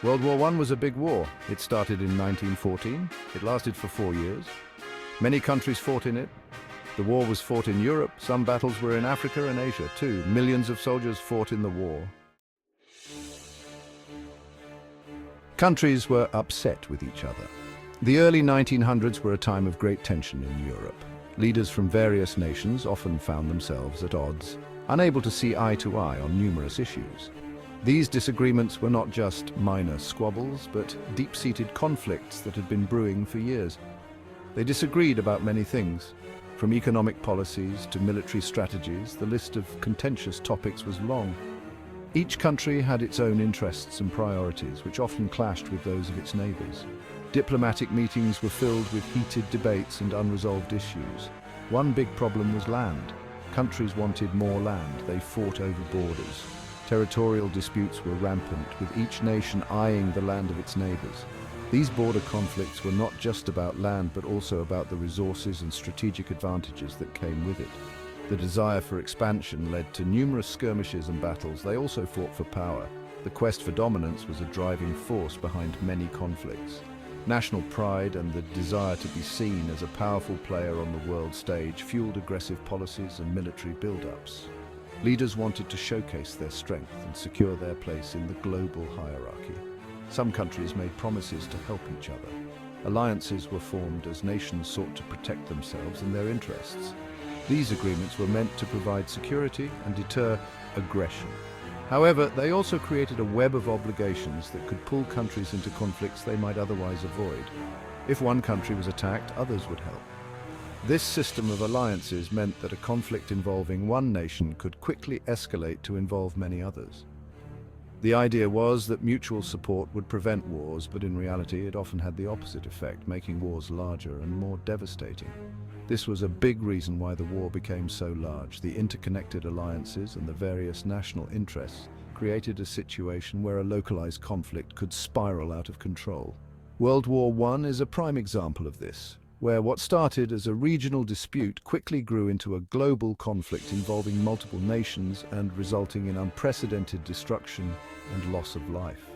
World War I was a big war. It started in 1914. It lasted for 4 years. Many countries fought in it. The war was fought in Europe. Some battles were in Africa and Asia too. Millions of soldiers fought in the war. Countries were upset with each other. The early 1900s were a time of great tension in Europe. Leaders from various nations often found themselves at odds, unable to see eye to eye on numerous issues. These disagreements were not just minor squabbles, but deep-seated conflicts that had been brewing for years. They disagreed about many things. From economic policies to military strategies, the list of contentious topics was long. Each country had its own interests and priorities, which often clashed with those of its neighbors. Diplomatic meetings were filled with heated debates and unresolved issues. One big problem was land. Countries wanted more land. They fought over borders. Territorial disputes were rampant, with each nation eyeing the land of its neighbors. These border conflicts were not just about land, but also about the resources and strategic advantages that came with it. The desire for expansion led to numerous skirmishes and battles. They also fought for power. The quest for dominance was a driving force behind many conflicts. National pride and the desire to be seen as a powerful player on the world stage fueled aggressive policies and military build-ups. Leaders wanted to showcase their strength and secure their place in the global hierarchy. Some countries made promises to help each other. Alliances were formed as nations sought to protect themselves and their interests. These agreements were meant to provide security and deter aggression. However, they also created a web of obligations that could pull countries into conflicts they might otherwise avoid. If one country was attacked, others would help. This system of alliances meant that a conflict involving one nation could quickly escalate to involve many others. The idea was that mutual support would prevent wars, but in reality it often had the opposite effect, making wars larger and more devastating. This was a big reason why the war became so large. The interconnected alliances and the various national interests created a situation where a localized conflict could spiral out of control. World War I is a prime example of this, where what started as a regional dispute quickly grew into a global conflict involving multiple nations and resulting in unprecedented destruction and loss of life.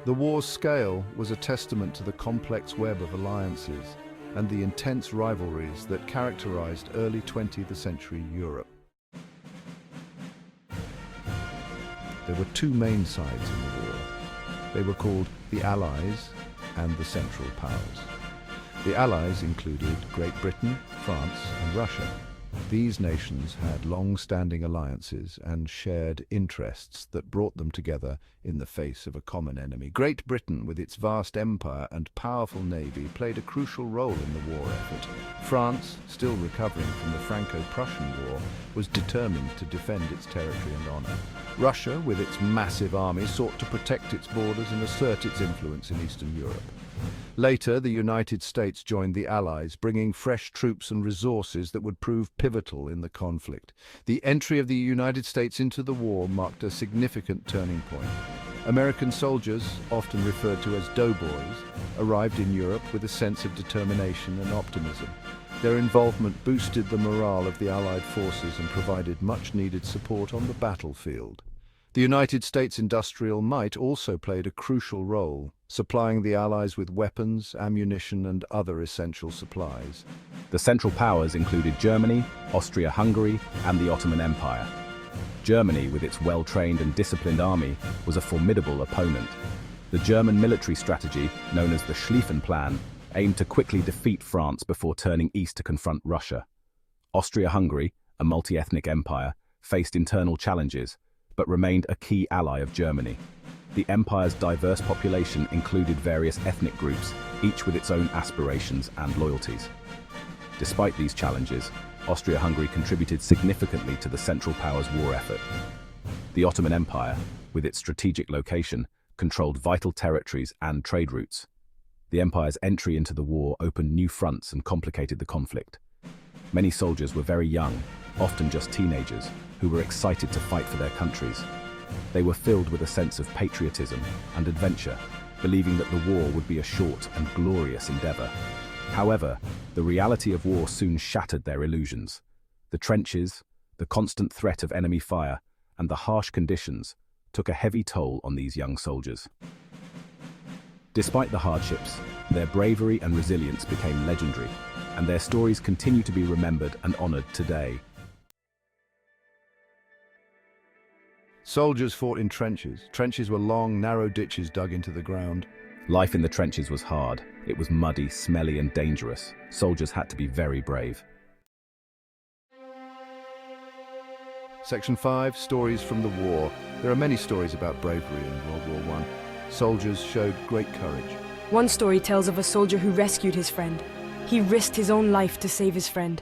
The war's scale was a testament to the complex web of alliances and the intense rivalries that characterized early 20th century Europe. There were two main sides in the war. They were called the Allies and the Central Powers. The Allies included Great Britain, France, and Russia. These nations had long-standing alliances and shared interests that brought them together in the face of a common enemy. Great Britain, with its vast empire and powerful navy, played a crucial role in the war effort. France, still recovering from the Franco-Prussian War, was determined to defend its territory and honor. Russia, with its massive army, sought to protect its borders and assert its influence in Eastern Europe. Later, the United States joined the Allies, bringing fresh troops and resources that would prove pivotal in the conflict. The entry of the United States into the war marked a significant turning point. American soldiers, often referred to as doughboys, arrived in Europe with a sense of determination and optimism. Their involvement boosted the morale of the Allied forces and provided much-needed support on the battlefield. The United States' industrial might also played a crucial role, supplying the Allies with weapons, ammunition, and other essential supplies. The Central Powers included Germany, Austria-Hungary, and the Ottoman Empire. Germany, with its well-trained and disciplined army, was a formidable opponent. The German military strategy, known as the Schlieffen Plan, aimed to quickly defeat France before turning east to confront Russia. Austria-Hungary, a multi-ethnic empire, faced internal challenges, but remained a key ally of Germany. The empire's diverse population included various ethnic groups, each with its own aspirations and loyalties. Despite these challenges, Austria-Hungary contributed significantly to the Central Powers war effort. The Ottoman Empire, with its strategic location, controlled vital territories and trade routes. The empire's entry into the war opened new fronts and complicated the conflict. Many soldiers were very young, often just teenagers, who were excited to fight for their countries. They were filled with a sense of patriotism and adventure, believing that the war would be a short and glorious endeavor. However, the reality of war soon shattered their illusions. The trenches, the constant threat of enemy fire, and the harsh conditions took a heavy toll on these young soldiers. Despite the hardships, their bravery and resilience became legendary, and their stories continue to be remembered and honored today. Soldiers fought in trenches. Trenches were long, narrow ditches dug into the ground. Life in the trenches was hard. It was muddy, smelly, and dangerous. Soldiers had to be very brave. Section 5, Stories from the War. There are many stories about bravery in World War I. Soldiers showed great courage. One story tells of a soldier who rescued his friend. He risked his own life to save his friend.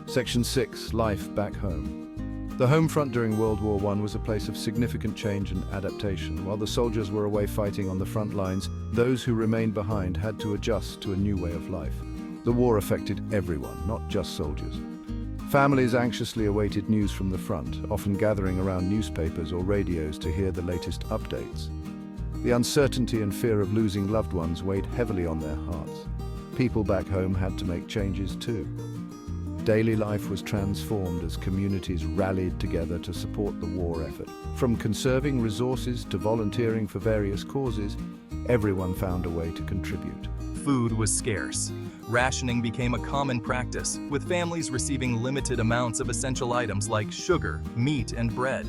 Section 6, Life Back Home. The home front during World War I was a place of significant change and adaptation. While the soldiers were away fighting on the front lines, those who remained behind had to adjust to a new way of life. The war affected everyone, not just soldiers. Families anxiously awaited news from the front, often gathering around newspapers or radios to hear the latest updates. The uncertainty and fear of losing loved ones weighed heavily on their hearts. People back home had to make changes too. Daily life was transformed as communities rallied together to support the war effort. From conserving resources to volunteering for various causes, everyone found a way to contribute. Food was scarce. Rationing became a common practice, with families receiving limited amounts of essential items like sugar, meat, and bread.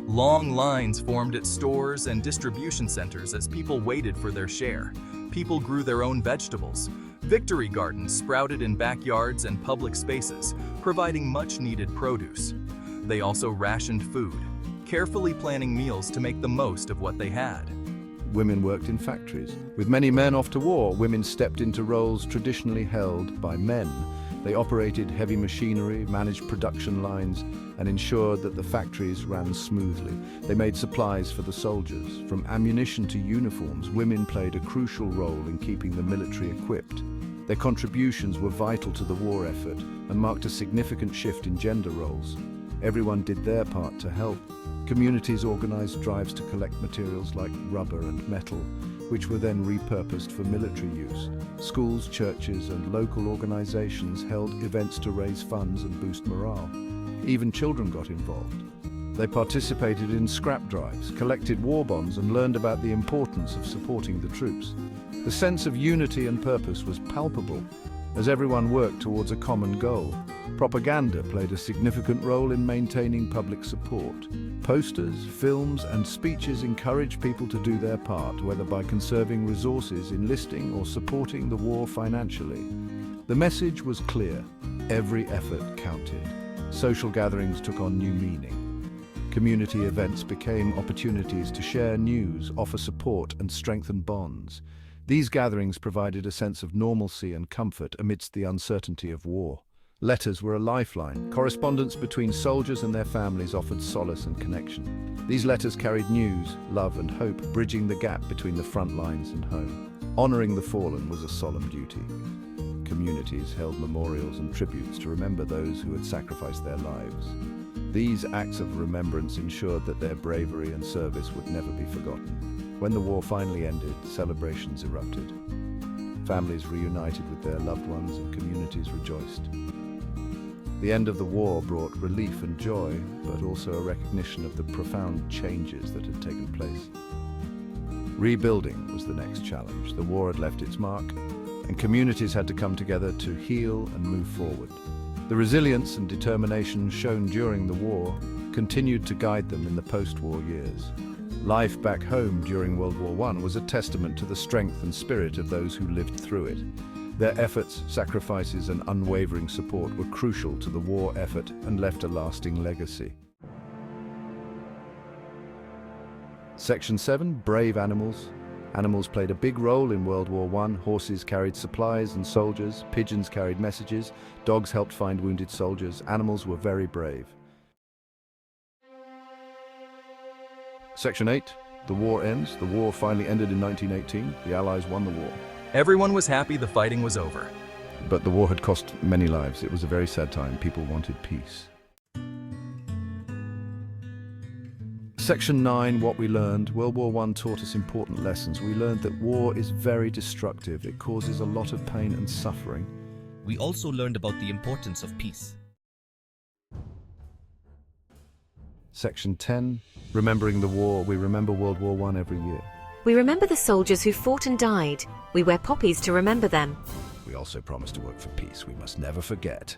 Long lines formed at stores and distribution centers as people waited for their share. People grew their own vegetables. Victory gardens sprouted in backyards and public spaces, providing much-needed produce. They also rationed food, carefully planning meals to make the most of what they had. Women worked in factories. With many men off to war, women stepped into roles traditionally held by men. They operated heavy machinery, managed production lines, and ensured that the factories ran smoothly. They made supplies for the soldiers. From ammunition to uniforms, women played a crucial role in keeping the military equipped. Their contributions were vital to the war effort and marked a significant shift in gender roles. Everyone did their part to help. Communities organized drives to collect materials like rubber and metal, which were then repurposed for military use. Schools, churches, and local organizations held events to raise funds and boost morale. Even children got involved. They participated in scrap drives, collected war bonds, and learned about the importance of supporting the troops. The sense of unity and purpose was palpable as everyone worked towards a common goal. Propaganda played a significant role in maintaining public support. Posters, films, and speeches encouraged people to do their part, whether by conserving resources, enlisting, or supporting the war financially. The message was clear: every effort counted. Social gatherings took on new meaning. Community events became opportunities to share news, offer support, and strengthen bonds. These gatherings provided a sense of normalcy and comfort amidst the uncertainty of war. Letters were a lifeline. Correspondence between soldiers and their families offered solace and connection. These letters carried news, love, and hope, bridging the gap between the front lines and home. Honoring the fallen was a solemn duty. Communities held memorials and tributes to remember those who had sacrificed their lives. These acts of remembrance ensured that their bravery and service would never be forgotten. When the war finally ended, celebrations erupted. Families reunited with their loved ones and communities rejoiced. The end of the war brought relief and joy, but also a recognition of the profound changes that had taken place. Rebuilding was the next challenge. The war had left its mark, and communities had to come together to heal and move forward. The resilience and determination shown during the war continued to guide them in the post-war years. Life back home during World War I was a testament to the strength and spirit of those who lived through it. Their efforts, sacrifices, and unwavering support were crucial to the war effort and left a lasting legacy. Section 7, Brave Animals. Animals played a big role in World War I. Horses carried supplies and soldiers, pigeons carried messages, dogs helped find wounded soldiers. Animals were very brave. Section 8, the war ends. The war finally ended in 1918. The Allies won the war. Everyone was happy the fighting was over. But the war had cost many lives. It was a very sad time. People wanted peace. Section 9, what we learned. World War I taught us important lessons. We learned that war is very destructive. It causes a lot of pain and suffering. We also learned about the importance of peace. Section 10, remembering the war. We remember World War I every year. We remember the soldiers who fought and died. We wear poppies to remember them. We also promise to work for peace. We must never forget.